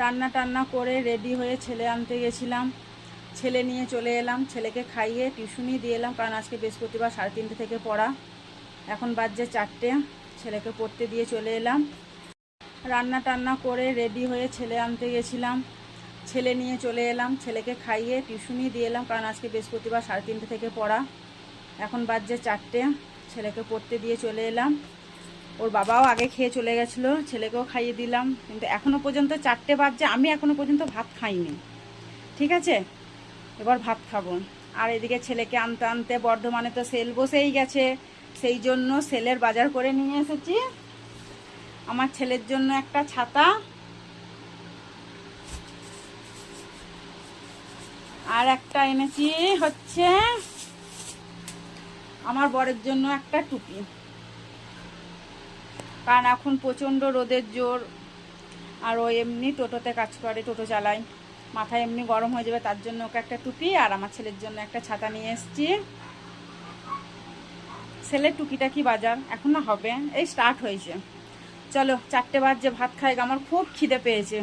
রান্না টান্না করে রেডি হয়ে ছেলে আনতে গেছিলাম। ছেলে নিয়ে চলে এলাম, ছেলেকে খাইয়ে টিউশনি দিয়ে এলাম, কারণ আজকে বৃহস্পতিবার 3:30 থেকে পড়া। এখন বাজছে 4টে, ছেলেকে পড়তে দিয়ে চলে এলাম। রান্না টান্না করে রেডি হয়ে ছেলে আনতে গেছিলাম, ছেলে নিয়ে চলে এলাম, ছেলেকে খাইয়ে টিউশনি দিয়ে এলাম, কারণ আজকে বৃহস্পতিবার 3:30 থেকে পড়া। এখন বাজছে 4টে, ছেলেকে পড়তে দিয়ে চলে এলাম। ওর বাবাও আগে খেয়ে চলে গেছিলো, ছেলেকেও খাইয়ে দিলাম, কিন্তু এখনও পর্যন্ত 4টে বাজছে, আমি এখনও পর্যন্ত ভাত খাইনি। ঠিক আছে, এবার ভাত খাবো। আর এদিকে ছেলেকে আনতে আনতে বর্ধমানে তো সেল বসেই গেছে, সেই জন্য সেলের বাজার করে নিয়ে এসেছি। আমার ছেলের জন্য একটা ছাতা, আর একটা এনেছি হচ্ছে আমার বরের জন্য একটা টুপি, কারণ এখন প্রচণ্ড রোদের জোর, আর ও এমনি টোটোতে কাজ করে, টোটো চালায়, মাথায় এমনি গরম হয়ে যাবে, তার জন্য ওকে একটা টুপি আর আমার ছেলের জন্য একটা ছাতা নিয়ে এসেছি। ছেলের টুকিটা কি বাজার এখন না হবে, এই স্টার্ট হয়েছে। চলো 4টে বাজে, ভাত খাই, আমার খুব খিদে পেয়েছে।